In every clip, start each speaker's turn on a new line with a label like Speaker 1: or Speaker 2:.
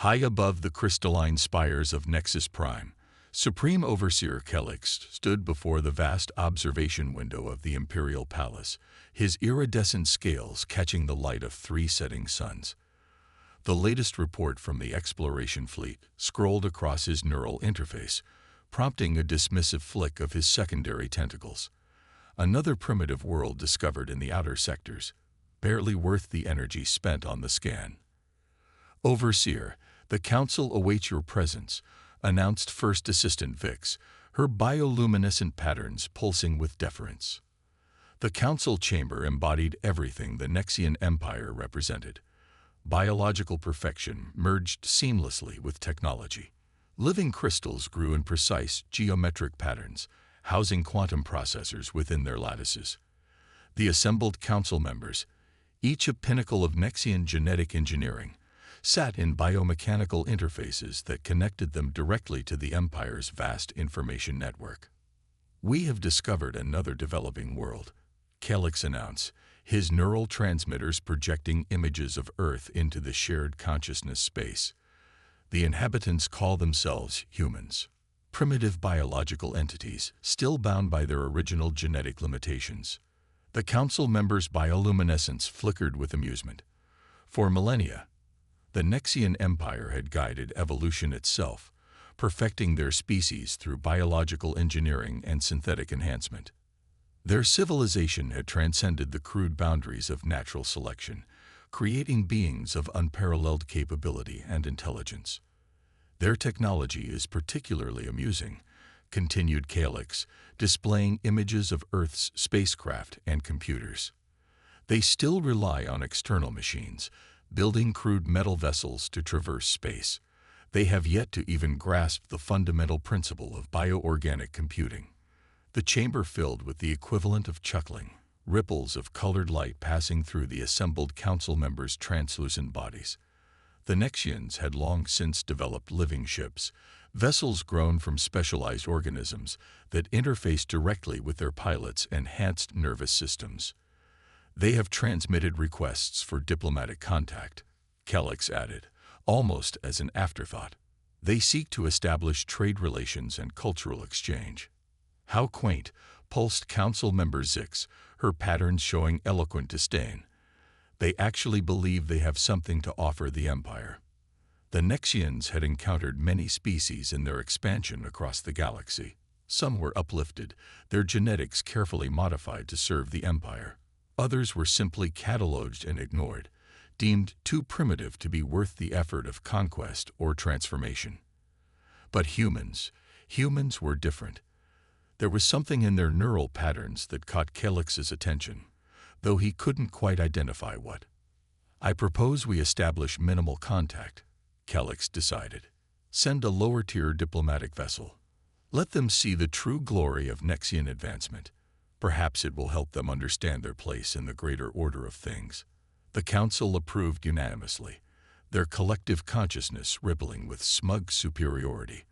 Speaker 1: High above the crystalline spires of Nexus Prime, Supreme Overseer Calyx stood before the vast observation window of the Imperial Palace, his iridescent scales catching the light of 3 setting suns. The latest report from the exploration fleet scrolled across his neural interface, prompting a dismissive flick of his secondary tentacles. Another primitive world discovered in the outer sectors, barely worth the energy spent on the scan. Overseer, the Council awaits your presence, announced First Assistant Vix, her bioluminescent patterns pulsing with deference. The Council chamber embodied everything the Nexian Empire represented. Biological perfection merged seamlessly with technology. Living crystals grew in precise geometric patterns, housing quantum processors within their lattices. The assembled Council members, each a pinnacle of Nexian genetic engineering, sat in biomechanical interfaces that connected them directly to the Empire's vast information network. "We have discovered another developing world," Calyx announced, his neural transmitters projecting images of Earth into the shared consciousness space. The inhabitants call themselves humans, primitive biological entities still bound by their original genetic limitations. The Council members' bioluminescence flickered with amusement. For millennia, the Nexian Empire had guided evolution itself, perfecting their species through biological engineering and synthetic enhancement. Their civilization had transcended the crude boundaries of natural selection, creating beings of unparalleled capability and intelligence. "Their technology is particularly amusing," continued Calyx, displaying images of Earth's spacecraft and computers. "They still rely on external machines, building crude metal vessels to traverse space. They have yet to even grasp the fundamental principle of bioorganic computing." The chamber filled with the equivalent of chuckling, ripples of colored light passing through the assembled Council members' translucent bodies. The Nexians had long since developed living ships, vessels grown from specialized organisms that interface directly with their pilots' enhanced nervous systems. "They have transmitted requests for diplomatic contact," Calyx added, almost as an afterthought. "They seek to establish trade relations and cultural exchange." "How quaint," pulsed Council member Zix, her patterns showing eloquent disdain. "They actually believe they have something to offer the Empire." The Nexians had encountered many species in their expansion across the galaxy. Some were uplifted, their genetics carefully modified to serve the Empire. Others were simply cataloged and ignored, deemed too primitive to be worth the effort of conquest or transformation. But humans were different. There was something in their neural patterns that caught Calyx's attention, though he couldn't quite identify what. "I propose we establish minimal contact," Calyx decided. "Send a lower-tier diplomatic vessel. Let them see the true glory of Nexian advancement. Perhaps it will help them understand their place in the greater order of things." The Council approved unanimously, their collective consciousness rippling with smug superiority.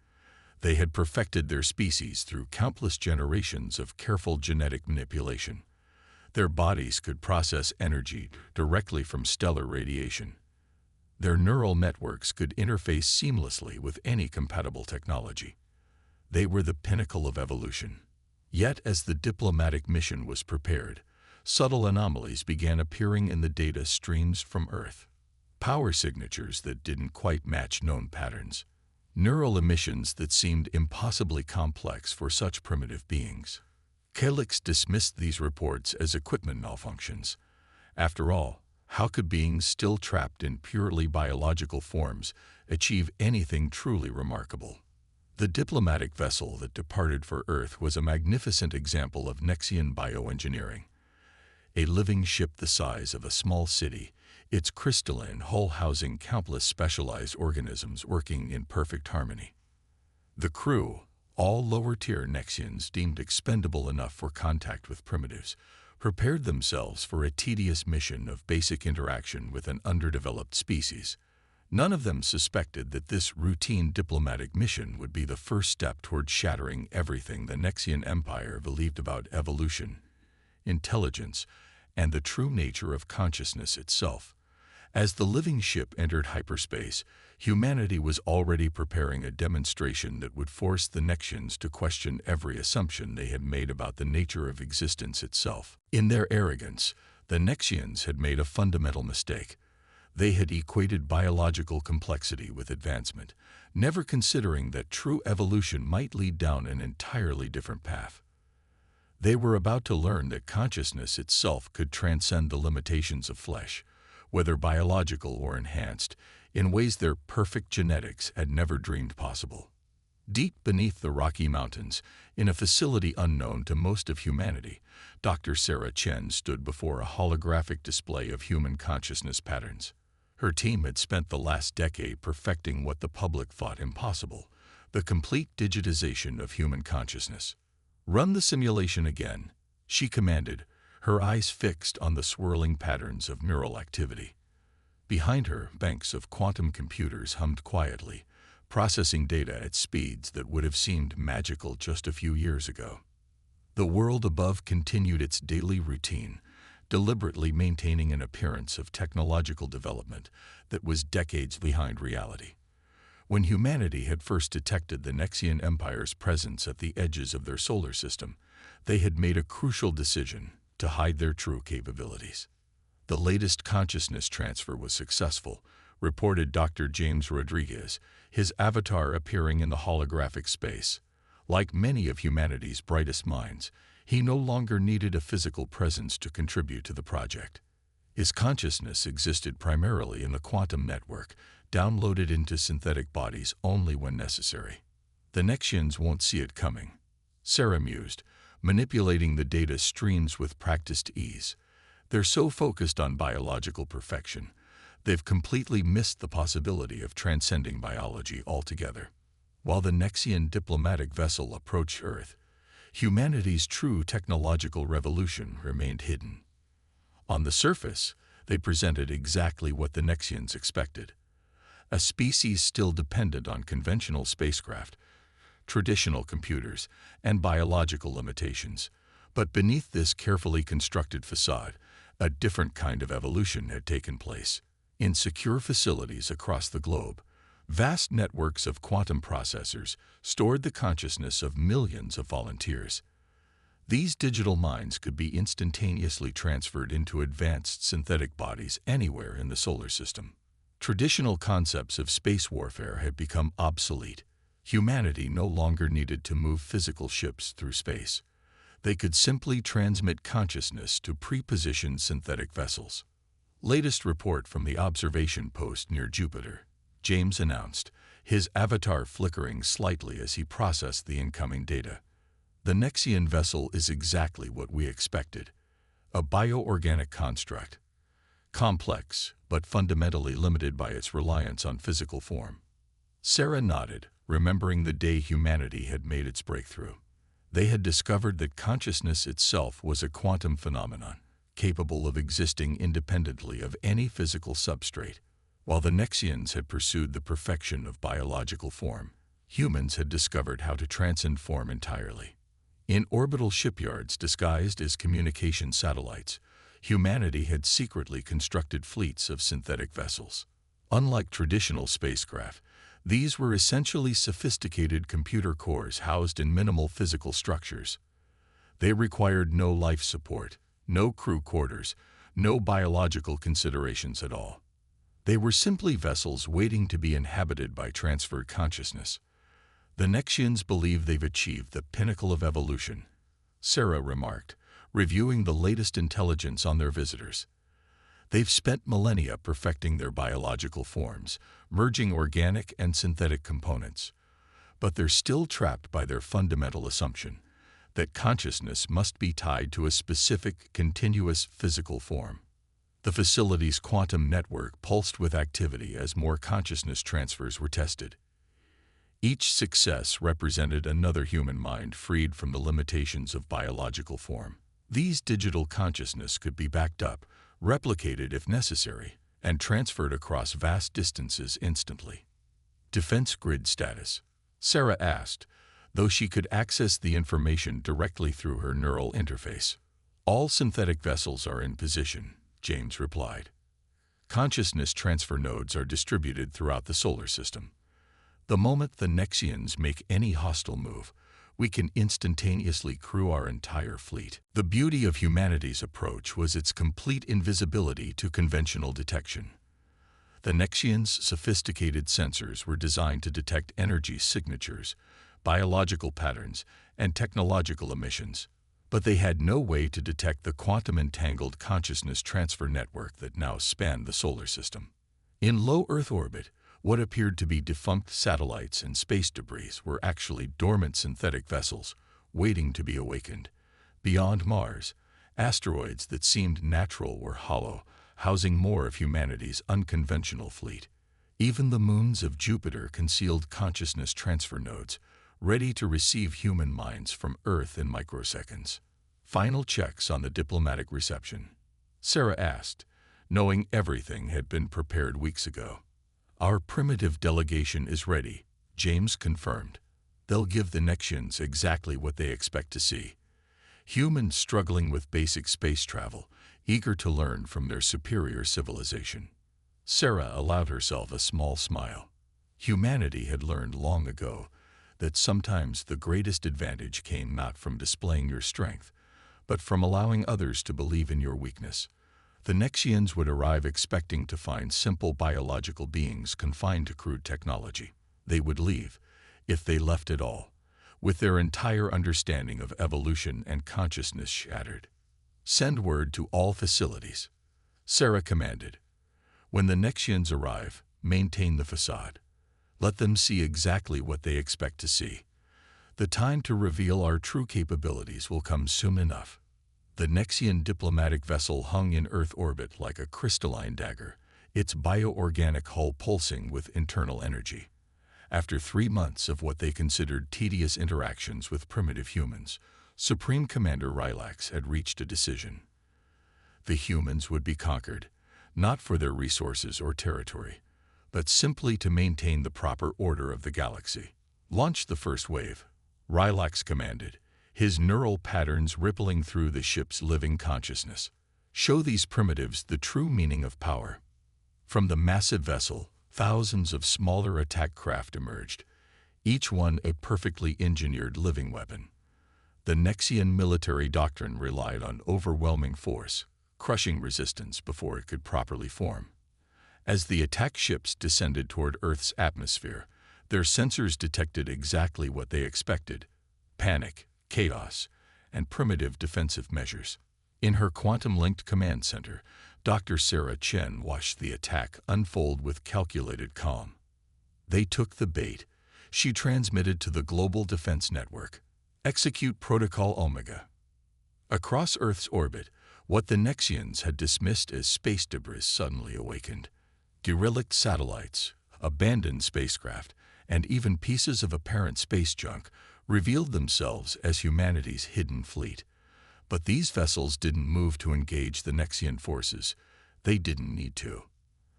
Speaker 1: They had perfected their species through countless generations of careful genetic manipulation. Their bodies could process energy directly from stellar radiation. Their neural networks could interface seamlessly with any compatible technology. They were the pinnacle of evolution. Yet as the diplomatic mission was prepared, subtle anomalies began appearing in the data streams from Earth. Power signatures that didn't quite match known patterns. Neural emissions that seemed impossibly complex for such primitive beings. Calyx dismissed these reports as equipment malfunctions. After all, how could beings still trapped in purely biological forms achieve anything truly remarkable? The diplomatic vessel that departed for Earth was a magnificent example of Nexian bioengineering. A living ship the size of a small city, its crystalline hull housing countless specialized organisms working in perfect harmony. The crew, all lower-tier Nexians deemed expendable enough for contact with primitives, prepared themselves for a tedious mission of basic interaction with an underdeveloped species. None of them suspected that this routine diplomatic mission would be the first step toward shattering everything the Nexian Empire believed about evolution, intelligence, and the true nature of consciousness itself. As the living ship entered hyperspace, Humanity was already preparing a demonstration that would force the Nexians to question every assumption they had made about the nature of existence itself. In their arrogance, the Nexians had made a fundamental mistake. They had equated biological complexity with advancement, never considering that true evolution might lead down an entirely different path. They were about to learn that consciousness itself could transcend the limitations of flesh, whether biological or enhanced, in ways their perfect genetics had never dreamed possible. Deep beneath the Rocky Mountains, in a facility unknown to most of humanity, Dr. Sarah Chen stood before a holographic display of human consciousness patterns. Her team had spent the last decade perfecting what the public thought impossible, the complete digitization of human consciousness. "Run the simulation again," she commanded, her eyes fixed on the swirling patterns of neural activity. Behind her, banks of quantum computers hummed quietly, processing data at speeds that would have seemed magical just a few years ago. The world above continued its daily routine, deliberately maintaining an appearance of technological development that was decades behind reality. When humanity had first detected the Nexian Empire's presence at the edges of their solar system, they had made a crucial decision to hide their true capabilities. The latest consciousness transfer was successful, reported Dr. James Rodriguez, his avatar appearing in the holographic space. Like many of humanity's brightest minds, he no longer needed a physical presence to contribute to the project. His consciousness existed primarily in the quantum network, downloaded into synthetic bodies only when necessary. "The Nexians won't see it coming," Sarah mused, manipulating the data streams with practiced ease. "They're so focused on biological perfection, they've completely missed the possibility of transcending biology altogether." While the Nexian diplomatic vessel approached Earth, humanity's true technological revolution remained hidden. On the surface, they presented exactly what the Nexians expected: a species still dependent on conventional spacecraft, traditional computers, and biological limitations. But beneath this carefully constructed facade, a different kind of evolution had taken place. In secure facilities across the globe, vast networks of quantum processors stored the consciousness of millions of volunteers. These digital minds could be instantaneously transferred into advanced synthetic bodies anywhere in the solar system. Traditional concepts of space warfare had become obsolete. Humanity no longer needed to move physical ships through space. They could simply transmit consciousness to pre-positioned synthetic vessels. Latest report from the observation post near Jupiter, James announced, his avatar flickering slightly as he processed the incoming data. "The Nexian vessel is exactly what we expected. A bioorganic construct. Complex, but fundamentally limited by its reliance on physical form." Sarah nodded, remembering the day humanity had made its breakthrough. They had discovered that consciousness itself was a quantum phenomenon, capable of existing independently of any physical substrate. While the Nexians had pursued the perfection of biological form, humans had discovered how to transcend form entirely. In orbital shipyards disguised as communication satellites, humanity had secretly constructed fleets of synthetic vessels. Unlike traditional spacecraft, these were essentially sophisticated computer cores housed in minimal physical structures. They required no life support, no crew quarters, no biological considerations at all. They were simply vessels waiting to be inhabited by transferred consciousness. "The Nexians believe they've achieved the pinnacle of evolution," Sarah remarked, reviewing the latest intelligence on their visitors. "They've spent millennia perfecting their biological forms, merging organic and synthetic components. But they're still trapped by their fundamental assumption that consciousness must be tied to a specific, continuous physical form." The facility's quantum network pulsed with activity as more consciousness transfers were tested. Each success represented another human mind freed from the limitations of biological form. These digital consciousness could be backed up, replicated if necessary, and transferred across vast distances instantly. "Defense grid status?" Sarah asked, though she could access the information directly through her neural interface. "All synthetic vessels are in position," James replied. Consciousness transfer nodes are distributed throughout the solar system. The moment the Nexians make any hostile move, we can instantaneously crew our entire fleet. The beauty of humanity's approach was its complete invisibility to conventional detection. The Nexians' sophisticated sensors were designed to detect energy signatures, biological patterns, and technological emissions, but they had no way to detect the quantum-entangled consciousness transfer network that now spanned the solar system. In low Earth orbit, what appeared to be defunct satellites and space debris were actually dormant synthetic vessels, waiting to be awakened. Beyond Mars, asteroids that seemed natural were hollow, housing more of humanity's unconventional fleet. Even the moons of Jupiter concealed consciousness transfer nodes, ready to receive human minds from Earth in microseconds. Final checks on the diplomatic reception. Sarah asked, knowing everything had been prepared weeks ago. Our primitive delegation is ready, James confirmed. They'll give the Nexians exactly what they expect to see. Humans struggling with basic space travel, eager to learn from their superior civilization. Sarah allowed herself a small smile. Humanity had learned long ago that sometimes the greatest advantage came not from displaying your strength, but from allowing others to believe in your weakness. The Nexians would arrive expecting to find simple biological beings confined to crude technology. They would leave, if they left at all, with their entire understanding of evolution and consciousness shattered. Send word to all facilities, Sarah commanded. When the Nexians arrive, maintain the facade. Let them see exactly what they expect to see. The time to reveal our true capabilities will come soon enough. The Nexian diplomatic vessel hung in Earth orbit like a crystalline dagger, its bioorganic hull pulsing with internal energy. After 3 months of what they considered tedious interactions with primitive humans, Supreme Commander Rylax had reached a decision. The humans would be conquered, not for their resources or territory, but simply to maintain the proper order of the galaxy. Launch the first wave, Rylax commanded, his neural patterns rippling through the ship's living consciousness. Show these primitives the true meaning of power. From the massive vessel, thousands of smaller attack craft emerged, each one a perfectly engineered living weapon. The Nexian military doctrine relied on overwhelming force, crushing resistance before it could properly form. As the attack ships descended toward Earth's atmosphere, their sensors detected exactly what they expected: panic, chaos, and primitive defensive measures. In her quantum-linked command center, Dr. Sarah Chen watched the attack unfold with calculated calm. They took the bait, she transmitted to the Global Defense Network. Execute Protocol Omega. Across Earth's orbit, what the Nexians had dismissed as space debris suddenly awakened. Derelict satellites, abandoned spacecraft, and even pieces of apparent space junk revealed themselves as humanity's hidden fleet. But these vessels didn't move to engage the Nexian forces. They didn't need to.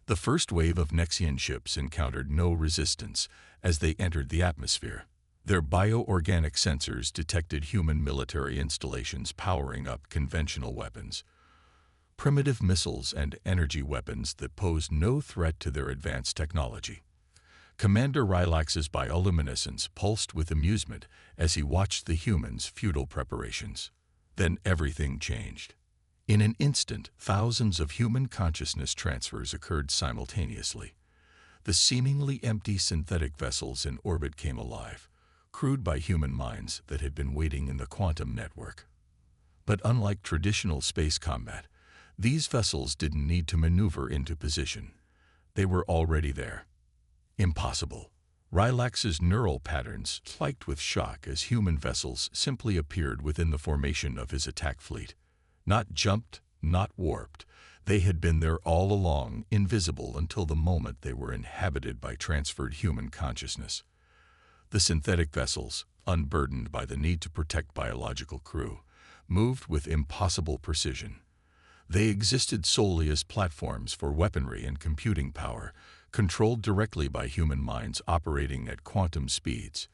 Speaker 1: The first wave of Nexian ships encountered no resistance as they entered the atmosphere. Their bioorganic sensors detected human military installations powering up conventional weapons. Primitive missiles and energy weapons that posed no threat to their advanced technology. Commander Rylax's bioluminescence pulsed with amusement as he watched the humans' futile preparations. Then everything changed. In an instant, thousands of human consciousness transfers occurred simultaneously. The seemingly empty synthetic vessels in orbit came alive, crewed by human minds that had been waiting in the quantum network. But unlike traditional space combat, these vessels didn't need to maneuver into position. They were already there. Impossible. Rylax's neural patterns spiked with shock as human vessels simply appeared within the formation of his attack fleet. Not jumped, not warped. They had been there all along, invisible until the moment they were inhabited by transferred human consciousness. The synthetic vessels, unburdened by the need to protect biological crew, moved with impossible precision. They existed solely as platforms for weaponry and computing power, controlled directly by human minds operating at quantum speeds.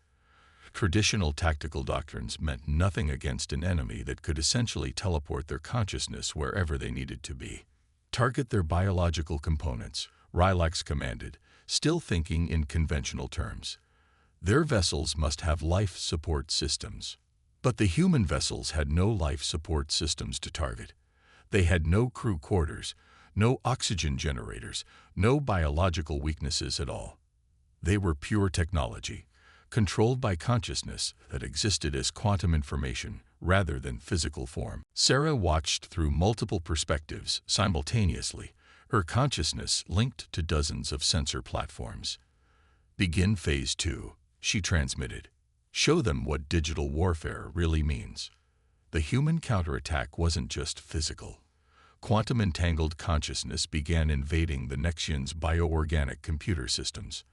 Speaker 1: Traditional tactical doctrines meant nothing against an enemy that could essentially teleport their consciousness wherever they needed to be. Target their biological components, Rylax commanded, still thinking in conventional terms. Their vessels must have life support systems. But the human vessels had no life support systems to target. They had no crew quarters, no oxygen generators, no biological weaknesses at all. They were pure technology, controlled by consciousness that existed as quantum information rather than physical form. Sarah watched through multiple perspectives simultaneously, her consciousness linked to dozens of sensor platforms. "Begin Phase 2, she transmitted. "Show them what digital warfare really means." The human counterattack wasn't just physical. Quantum-entangled consciousness began invading the Nexians' bioorganic computer systems.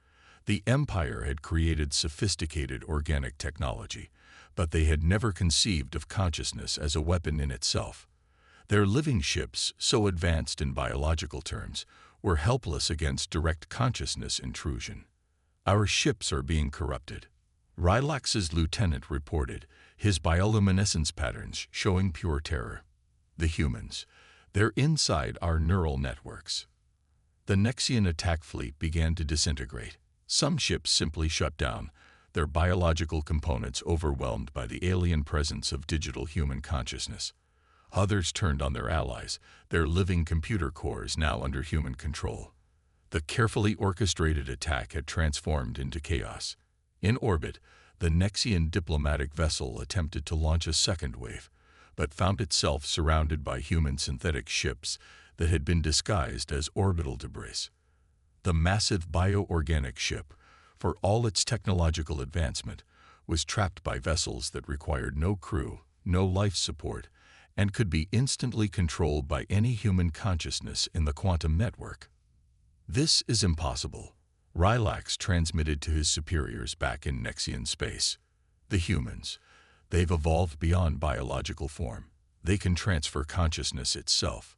Speaker 1: The Empire had created sophisticated organic technology, but they had never conceived of consciousness as a weapon in itself. Their living ships, so advanced in biological terms, were helpless against direct consciousness intrusion. "Our ships are being corrupted," Rylax's lieutenant reported, his bioluminescence patterns showing pure terror. "The humans, they're inside our neural networks." The Nexian attack fleet began to disintegrate. Some ships simply shut down, their biological components overwhelmed by the alien presence of digital human consciousness. Others turned on their allies, their living computer cores now under human control. The carefully orchestrated attack had transformed into chaos. In orbit, the Nexian diplomatic vessel attempted to launch a second wave, but found itself surrounded by human synthetic ships that had been disguised as orbital debris. The massive bioorganic ship, for all its technological advancement, was trapped by vessels that required no crew, no life support, and could be instantly controlled by any human consciousness in the quantum network. "This is impossible," Rylax transmitted to his superiors back in Nexian space. "The humans, they've evolved beyond biological form. They can transfer consciousness itself."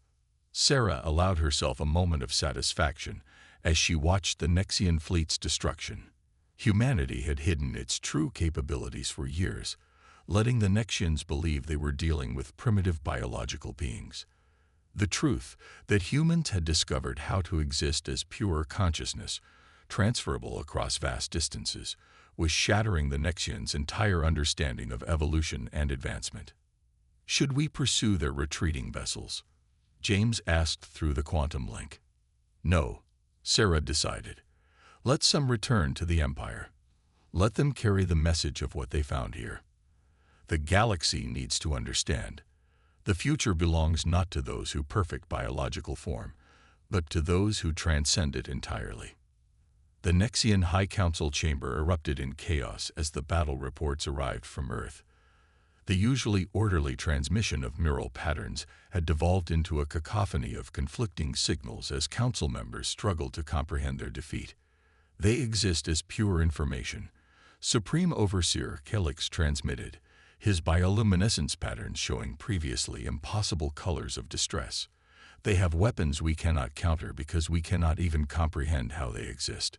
Speaker 1: Sarah allowed herself a moment of satisfaction as she watched the Nexian fleet's destruction. Humanity had hidden its true capabilities for years, letting the Nexians believe they were dealing with primitive biological beings. The truth that humans had discovered how to exist as pure consciousness, transferable across vast distances, was shattering the Nexians' entire understanding of evolution and advancement. "Should we pursue their retreating vessels?" James asked through the quantum link. "No," Sarah decided. "Let some return to the Empire. Let them carry the message of what they found here. The galaxy needs to understand. The future belongs not to those who perfect biological form, but to those who transcend it entirely." The Nexian High Council chamber erupted in chaos as the battle reports arrived from Earth. The usually orderly transmission of neural patterns had devolved into a cacophony of conflicting signals as council members struggled to comprehend their defeat. "They exist as pure information," Supreme Overseer Kelix transmitted, his bioluminescence patterns showing previously impossible colors of distress. "They have weapons we cannot counter because we cannot even comprehend how they exist."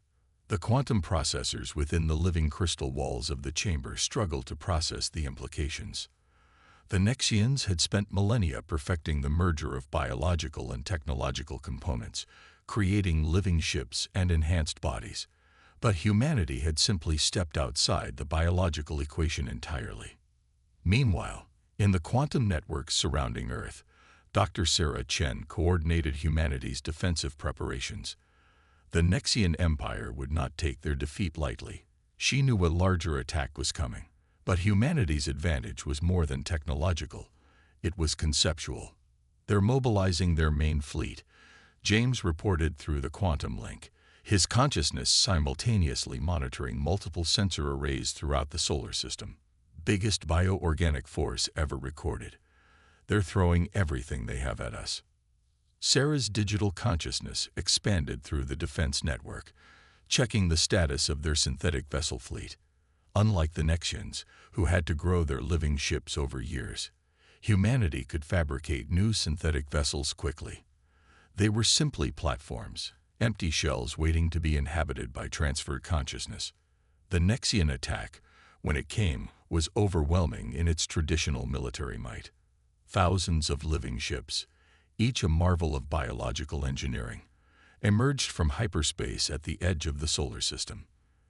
Speaker 1: The quantum processors within the living crystal walls of the chamber struggled to process the implications. The Nexians had spent millennia perfecting the merger of biological and technological components, creating living ships and enhanced bodies. But humanity had simply stepped outside the biological equation entirely. Meanwhile, in the quantum networks surrounding Earth, Dr. Sarah Chen coordinated humanity's defensive preparations. The Nexian Empire would not take their defeat lightly. She knew a larger attack was coming. But humanity's advantage was more than technological. It was conceptual. "They're mobilizing their main fleet," James reported through the quantum link, his consciousness simultaneously monitoring multiple sensor arrays throughout the solar system. "Biggest bioorganic force ever recorded. They're throwing everything they have at us." Sarah's digital consciousness expanded through the defense network, checking the status of their synthetic vessel fleet. Unlike the Nexians, who had to grow their living ships over years, humanity could fabricate new synthetic vessels quickly. They were simply platforms, empty shells waiting to be inhabited by transferred consciousness. The Nexian attack, when it came, was overwhelming in its traditional military might. Thousands of living ships, each a marvel of biological engineering, emerged from hyperspace at the edge of the solar system.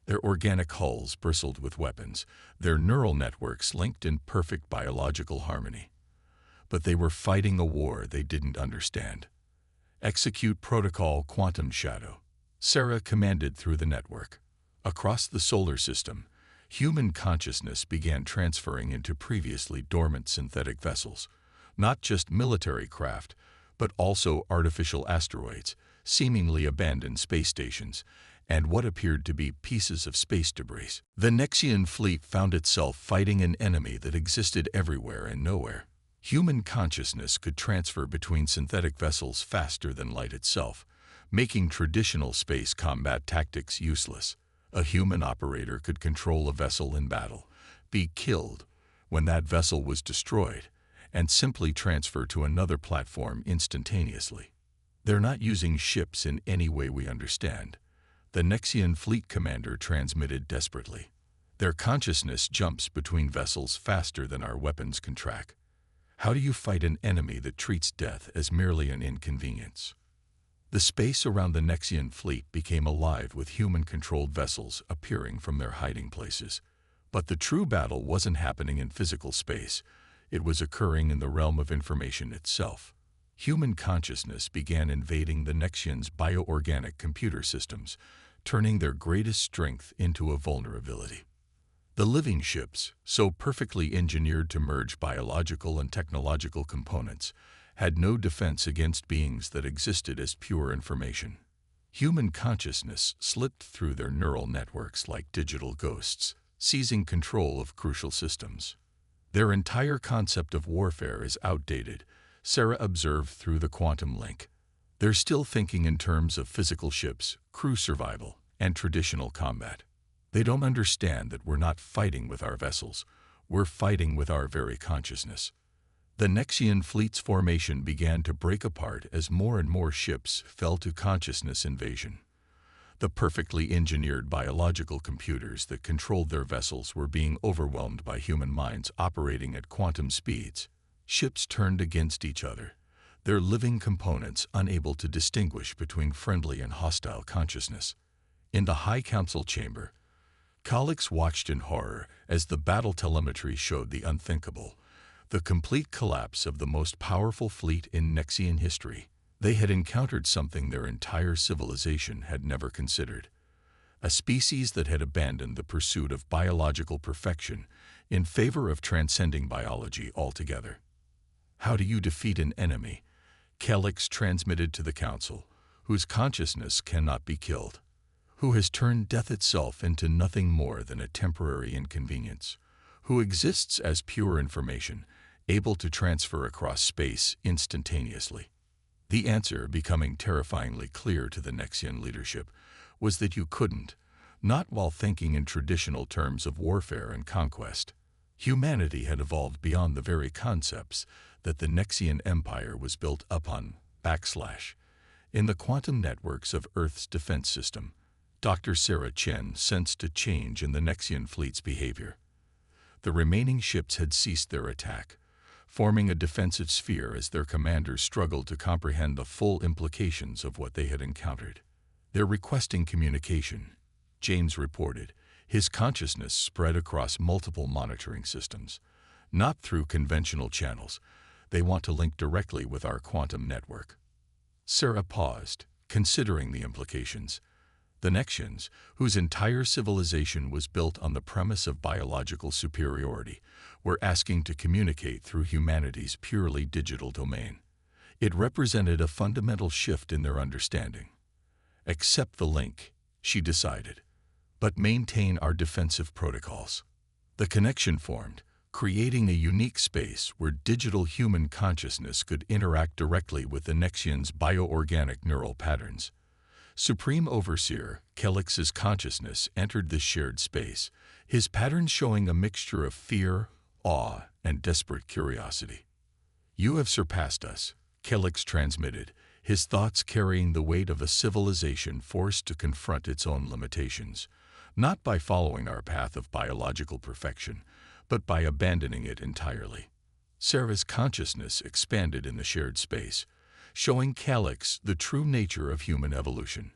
Speaker 1: Their organic hulls bristled with weapons, their neural networks linked in perfect biological harmony. But they were fighting a war they didn't understand. Execute Protocol Quantum Shadow, Sarah commanded through the network. Across the solar system, human consciousness began transferring into previously dormant synthetic vessels, not just military craft, but also artificial asteroids, seemingly abandoned space stations, and what appeared to be pieces of space debris. The Nexian fleet found itself fighting an enemy that existed everywhere and nowhere. Human consciousness could transfer between synthetic vessels faster than light itself, making traditional space combat tactics useless. A human operator could control a vessel in battle, be killed when that vessel was destroyed, and simply transfer to another platform instantaneously. They're not using ships in any way we understand, the Nexian fleet commander transmitted desperately. Their consciousness jumps between vessels faster than our weapons can track. How do you fight an enemy that treats death as merely an inconvenience? The space around the Nexian fleet became alive with human-controlled vessels appearing from their hiding places. But the true battle wasn't happening in physical space. It was occurring in the realm of information itself. Human consciousness began invading the Nexians' bioorganic computer systems, turning their greatest strength into a vulnerability. The living ships, so perfectly engineered to merge biological and technological components, had no defense against beings that existed as pure information. Human consciousness slipped through their neural networks like digital ghosts, seizing control of crucial systems. Their entire concept of warfare is outdated, Sarah observed through the quantum link. They're still thinking in terms of physical ships, crew survival, and traditional combat. They don't understand that we're not fighting with our vessels, we're fighting with our very consciousness. The Nexian fleet's formation began to break apart as more and more ships fell to consciousness invasion. The perfectly engineered biological computers that controlled their vessels were being overwhelmed by human minds operating at quantum speeds. Ships turned against each other, their living components unable to distinguish between friendly and hostile consciousness. In the High Council chamber, Calix watched in horror as the battle telemetry showed the unthinkable, the complete collapse of the most powerful fleet in Nexian history. They had encountered something their entire civilization had never considered, a species that had abandoned the pursuit of biological perfection in favor of transcending biology altogether. How do you defeat an enemy? Calix transmitted to the Council, whose consciousness cannot be killed, who has turned death itself into nothing more than a temporary inconvenience, who exists as pure information, able to transfer across space instantaneously. The answer, becoming terrifyingly clear to the Nexian leadership, was that you couldn't, not while thinking in traditional terms of warfare and conquest. Humanity had evolved beyond the very concepts that the Nexian Empire was built upon. In the quantum networks of Earth's defense system, Dr. Sarah Chen sensed a change in the Nexian fleet's behavior. The remaining ships had ceased their attack, forming a defensive sphere as their commanders struggled to comprehend the full implications of what they had encountered. They're requesting communication, James reported, his consciousness spread across multiple monitoring systems. Not through conventional channels. They want to link directly with our quantum network. Sarah paused, considering the implications. The Nexians, whose entire civilization was built on the premise of biological superiority, were asking to communicate through humanity's purely digital domain. It represented a fundamental shift in their understanding. Accept the link, she decided, but maintain our defensive protocols. The connection formed, creating a unique space where digital human consciousness could interact directly with the Nexians' bioorganic neural patterns. Supreme Overseer Calix's consciousness entered this shared space, his patterns showing a mixture of fear, awe, and desperate curiosity. You have surpassed us, Calix transmitted, his thoughts carrying the weight of a civilization forced to confront its own limitations, not by following our path of biological perfection, but by abandoning it entirely. Sarah's consciousness expanded in the shared space, showing Calyx the true nature of human evolution.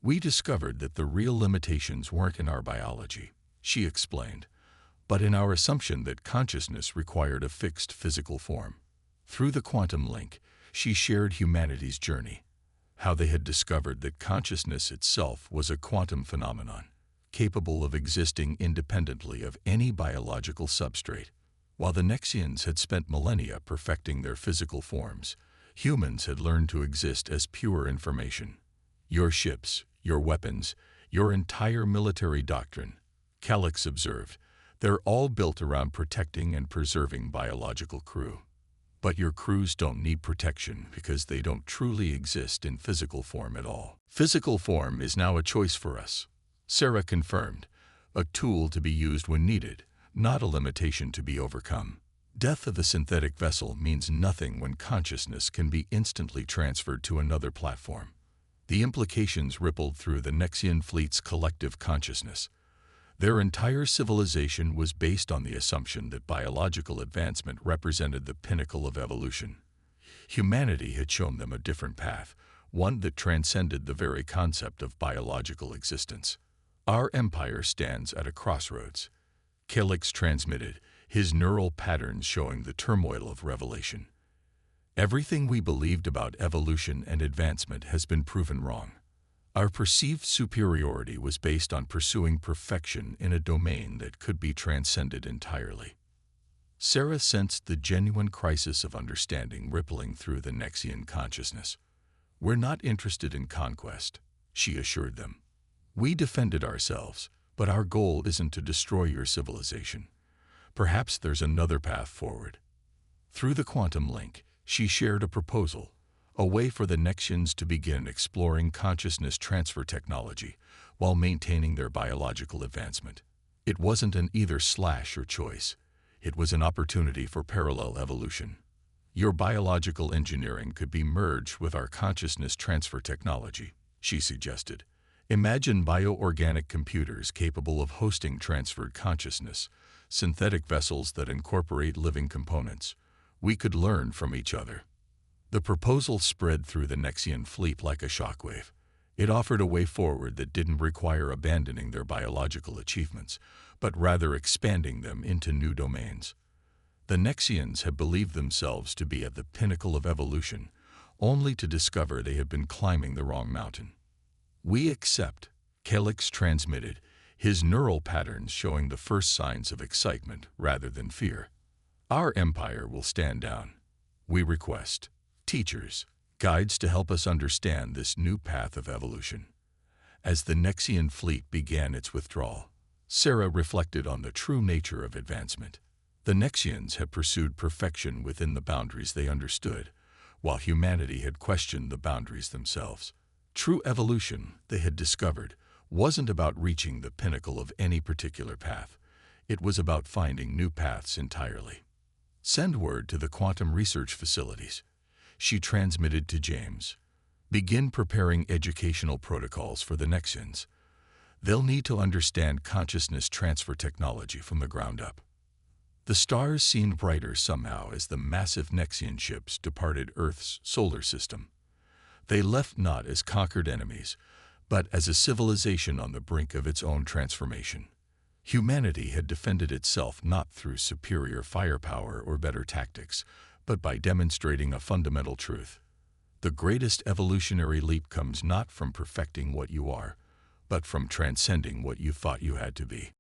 Speaker 1: "We discovered that the real limitations weren't in our biology," she explained, "but in our assumption that consciousness required a fixed physical form." Through the quantum link, she shared humanity's journey, how they had discovered that consciousness itself was a quantum phenomenon, capable of existing independently of any biological substrate. While the Nexians had spent millennia perfecting their physical forms, humans had learned to exist as pure information. "Your ships, your weapons, your entire military doctrine," Calyx observed, "they're all built around protecting and preserving biological crew. But your crews don't need protection because they don't truly exist in physical form at all." "Physical form is now a choice for us," Sarah confirmed, "a tool to be used when needed, not a limitation to be overcome. Death of a synthetic vessel means nothing when consciousness can be instantly transferred to another platform." The implications rippled through the Nexian fleet's collective consciousness. Their entire civilization was based on the assumption that biological advancement represented the pinnacle of evolution. Humanity had shown them a different path, one that transcended the very concept of biological existence. "Our empire stands at a crossroads," Calyx transmitted, his neural patterns showing the turmoil of revelation. "Everything we believed about evolution and advancement has been proven wrong. Our perceived superiority was based on pursuing perfection in a domain that could be transcended entirely." Sarah sensed the genuine crisis of understanding rippling through the Nexian consciousness. "We're not interested in conquest," she assured them. "We defended ourselves, but our goal isn't to destroy your civilization. Perhaps there's another path forward." Through the quantum link, she shared a proposal, a way for the Nexians to begin exploring consciousness transfer technology while maintaining their biological advancement. It wasn't an either/or choice. It was an opportunity for parallel evolution. "Your biological engineering could be merged with our consciousness transfer technology," she suggested. "Imagine bioorganic computers capable of hosting transferred consciousness, synthetic vessels that incorporate living components. We could learn from each other." The proposal spread through the Nexian fleet like a shockwave. It offered a way forward that didn't require abandoning their biological achievements, but rather expanding them into new domains. The Nexians had believed themselves to be at the pinnacle of evolution, only to discover they had been climbing the wrong mountain. "We accept," Calyx transmitted, his neural patterns showing the first signs of excitement rather than fear. "Our empire will stand down. We request teachers, guides to help us understand this new path of evolution." As the Nexian fleet began its withdrawal, Sarah reflected on the true nature of advancement. The Nexians had pursued perfection within the boundaries they understood, while humanity had questioned the boundaries themselves. True evolution, they had discovered, wasn't about reaching the pinnacle of any particular path. It was about finding new paths entirely. "Send word to the quantum research facilities," she transmitted to James. "Begin preparing educational protocols for the Nexians. They'll need to understand consciousness transfer technology from the ground up." The stars seemed brighter somehow as the massive Nexian ships departed Earth's solar system. They left not as conquered enemies, but as a civilization on the brink of its own transformation. Humanity had defended itself not through superior firepower or better tactics, but by demonstrating a fundamental truth. The greatest evolutionary leap comes not from perfecting what you are, but from transcending what you thought you had to be.